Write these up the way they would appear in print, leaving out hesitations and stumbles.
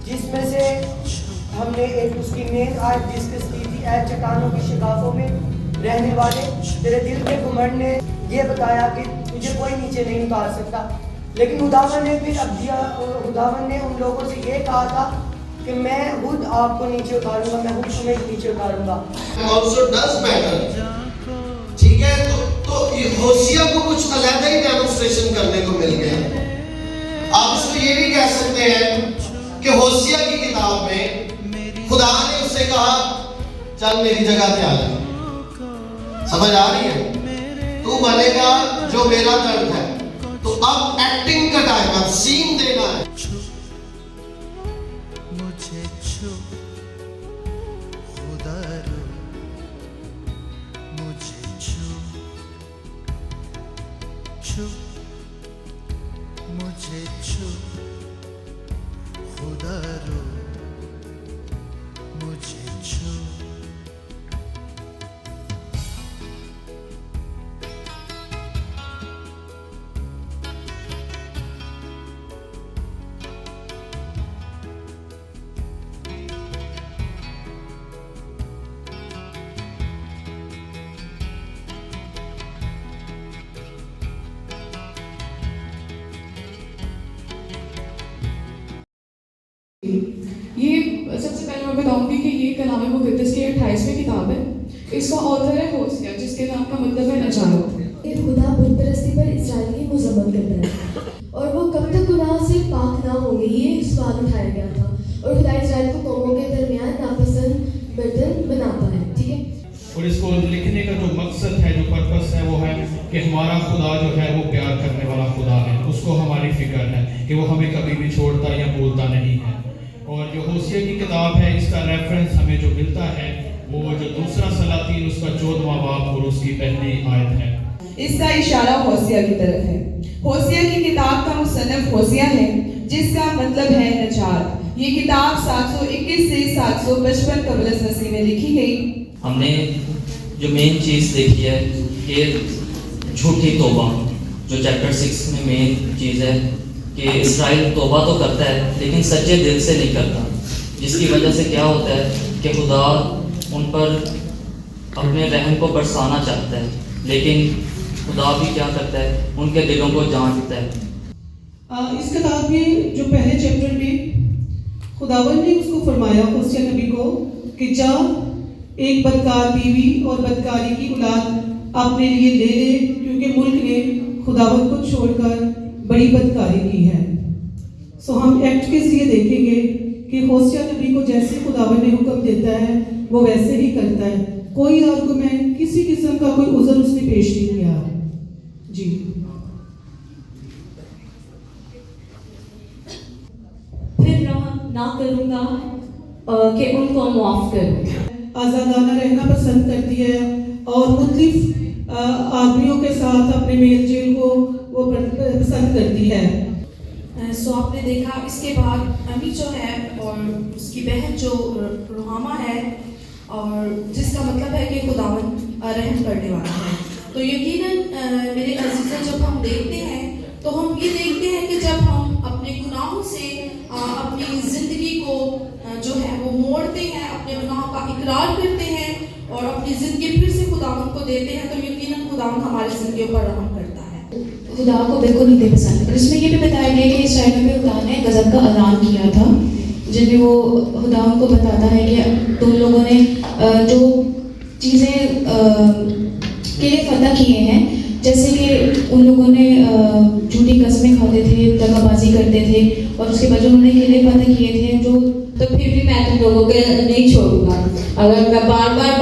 جس میں سے ہم نے ایک اس کی مین آیت ڈسکس کی تھی، اے چٹانوں کی شگافوں میں رہنے والے، تیرے دل کے گھمنڈ نے یہ بتایا کہ تجھے کوئی نیچے نہیں اتار سکتا، لیکن خداوند نے پھر خداوند نے ان لوگوں سے یہ کہا تھا کہ میں خود آپ کو نیچے اتاروں گا، میں خود تمہیں نیچے اتاروں گا۔ also does matter، ٹھیک ہے، تو ہوسیہ کو کچھ علیحدہ ہی ڈیمونسٹریشن کرنے کو مل گیا۔ آپ اس کو یہ بھی کہہ سکتے ہیں کہ ہوسیہ کی کتاب میں خدا نے اس سے کہا چل میری جگہ پہ آ جا، سمجھ آ رہی ہے، تو بنے گا جو میرا درد ہے، تو اب ایکٹنگ کا ٹائم ہے، اب سین دینا ہے۔ مجھے چھو خدا رو، مجھے چھو مجھے چھو خدا رو، مجھے چھو۔ یہ سب سے پہلے میں بتاؤں گی کہ یہ کلام مقدس کی 28ویں کتاب ہے، اس کا آتھر ہے ہوسیہ، جس کے نام کا مطلب ہے نجات۔ خدا بت پرستی پر اسرائیل کی مذمت کرتا ہے اور وہ کب تک گناہ سے پاک نہ ہوں گے، یہ سوال اٹھایا گیا تھا، اور خدا اسرائیل کو قوموں کے درمیان ناپسند برتن بناتا ہے، ٹھیک ہے۔ اور اس کو لکھنے کا جو مقصد ہے، جو پرپس ہے، وہ ہے کہ ہمارا خدا جو ہے وہ پیار کرنے والا خدا ہے، اس کو ہماری فکر ہے کہ وہ ہمیں کبھی بھی چھوڑتا یا بھولتا نہیں ہے۔ اور جو ہوسیہ کی کتاب ہے، اس کا ریفرنس ہمیں جو ملتا ہے وہ جو دوسرا سلاطین، اس کا 14واں باب اور اس کی پہلی آیت ہے۔ اس کا اشارہ ہوسیہ کی طرف ہے۔ ہوسیہ کی کتاب کا مصنف ہوسیہ ہے، جس کا مطلب ہے نجات۔ یہ کتاب 721 سے 755 قبل از مسیح میں لکھی گئی۔ ہم نے جو مین چیز دیکھی ہے کہ جھوٹی توبہ، جو چیپٹر 6 میں مین چیز ہے کہ اسرائیل توبہ تو کرتا ہے لیکن سچے دل سے نہیں کرتا، جس کی وجہ سے کیا ہوتا ہے کہ خدا ان پر اپنے رحم کو برسانا چاہتا ہے، لیکن خدا بھی کیا کرتا ہے، ان کے دلوں کو جانچتا ہے۔ اس کتاب میں جو پہلے چیپٹر میں خداوند نے اس کو فرمایا ہوسیہ نبی کو کہ جا ایک بدکار بیوی اور بدکاری کی اولاد اپنے لیے لے لے، کیونکہ ملک نے خداوند کو چھوڑ کر بڑی بدکاری کی ہے۔ سو ہم ایکٹ کے ذریعے دیکھیں گے کہ ہوسیہ نبی کو جیسے خداوند نے حکم دیتا ہے وہ ویسے ہی کرتا ہے، کوئی آرگومنٹ، کسی قسم کا کوئی عذر اس نے پیش نہیں کیا۔ جی پھر نہ کروں گا کہ ان کو معاف کروں۔ آزادانہ رہنا پسند کرتی ہے اور مختلف آدمیوں کے ساتھ اپنے میل جیل کو وہ پسند کرتی ہے۔ سو آپ نے دیکھا اس کے بعد امی جو ہے اور اس کی بہن جو روحامہ ہے، اور جس کا مطلب ہے کہ خداوند رحم کرنے والا ہے۔ تو یقیناً میرے عزیزوں، جب ہم دیکھتے ہیں تو ہم یہ دیکھتے ہیں کہ جب ہم اپنے گناہوں سے اپنی زندگی کو جو ہے وہ موڑتے ہیں، اپنے گناہوں کا اقرار کرتے ہیں اور اپنی زندگی پھر سے خداوند کو دیتے ہیں، تو یقیناً خداوند ہماری زندگیوں پر رحم کرتا ہے۔ خدا کو بالکل نہیں پسند۔ اور اس میں یہ بھی بتایا گیا کہ اسرائیل میں خدا نے غضب کا اعلان کیا تھا، جن میں وہ خدا ان کو بتاتا ہے کہ تم لوگوں نے جو چیزیں کے لیے فتح کیے ہیں، جیسے کہ ان لوگوں نے جھوٹی قسمیں کھاتے تھے، دغا بازی کرتے تھے، اور اس کے بعد جو انہوں نے قلعے فتح کیے تھے، جو تو پھر بھی میں تم لوگوں کے نہیں چھوڑوں گا۔ اگر میں بار بار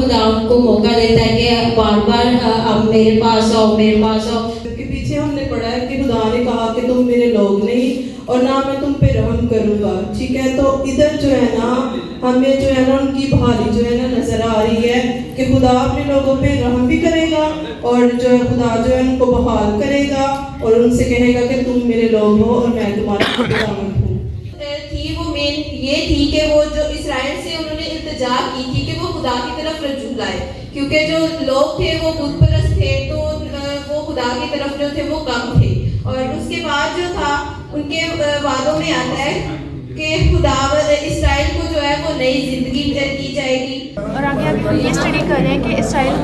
خدا ان کو موقع دیتا ہے کہ بار بار اب میرے پاس آؤ، میرے پاس آؤ۔ کہ پیچھے ہم نے پڑھا ہے کہ خدا نے کہا کہ تم میرے لوگ نہیں اور نہ میں تم پہ رحم کروں گا، ٹھیک ہے۔ تو ادھر جو ہے نا ہمیں جو ہے نا ان کی بحالی جو ہے نا نظر آ رہی ہے کہ خدا اپنے لوگوں پہ رحم بھی کرے گا، اور جو ہے خدا جو ہے ان کو بحال کرے گا اور ان سے کہے گا کہ تم میرے لوگ ہو اور میں تمہارا خداوند ہوں۔ تھی وہ مین یہ تھی کہ وہ جو اسرائیل سے انہوں نے التجا کی تھی کہ وہ خدا کی طرف رجوع لائے، کیونکہ جو لوگ تھے وہ بت پرست تھے، تو وہ خدا کی طرف جو تھے وہ کم تھے۔ اور اس کے بعد جو تھا ان کے وعدوں میں آتا ہے کہ خداوند اسرائیل کو جو ہے وہ نئی زندگی کی جائے گی. اور آگے آپ یہ اسٹڈی کریں کہ اسرائیل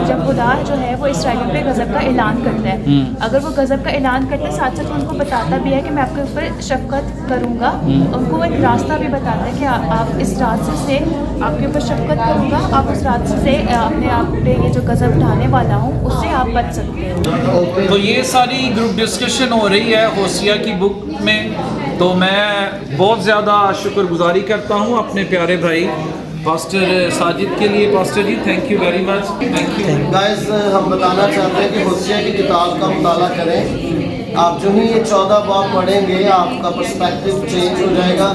جب خدا جو ہے وہ اسرائیلیوں پہ غضب کا اعلان کرتا ہے, اگر وہ غضب کا اعلان کرتا ہے ساتھ ساتھ ان کو بتاتا بھی ہے کہ میں آپ کے اوپر شفقت کروں گا, ان کو ایک راستہ بھی بتاتا ہے کہ آپ اس راستے سے آپ کے اوپر شفقت کروں گا, آپ اس راستے سے اپنے آپ پہ یہ جو غضب اٹھانے والا ہوں اس سے آپ بچ سکتے ہیں. تو یہ ساری گروپ ڈسکشن ہو رہی ہے ہوسیہ کی بک میں, تو میں بہت زیادہ شکر گزاری کرتا ہوں اپنے پیارے بھائی پاسٹر ساجد کے لیے. Pastor ji thank you very much. Thank you guys. ہم بتانا چاہتے ہیں کہ ہوسیہ کی کتاب کا مطالعہ کریں. آپ جو ہی یہ 14 باب پڑھیں گے آپ کا پرسپیکٹیو چینج ہو جائے گا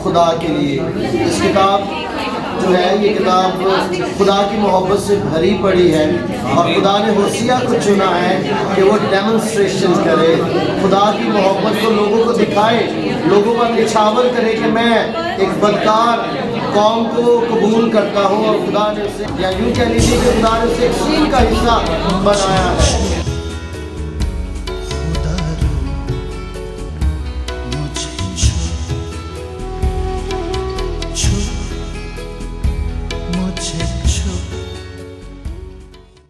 خدا کے لیے. اس کتاب جو ہے یہ کتاب خدا کی محبت سے بھری پڑی ہے, اور خدا نے ہوسیہ کو چنا ہے کہ وہ ڈیمونسٹریشن کرے, خدا کی محبت کو لوگوں کو دکھائے, لوگوں کا نچھاور کرے کہ میں ایک بدکار قوم کو قبول کرتا ہوں, اور خدا نے اسے, یا یوں کہہ لیجیے کہ خدا نے اسے ایک سین کا حصہ بنایا ہے. خدا رو مجھے چھو چھو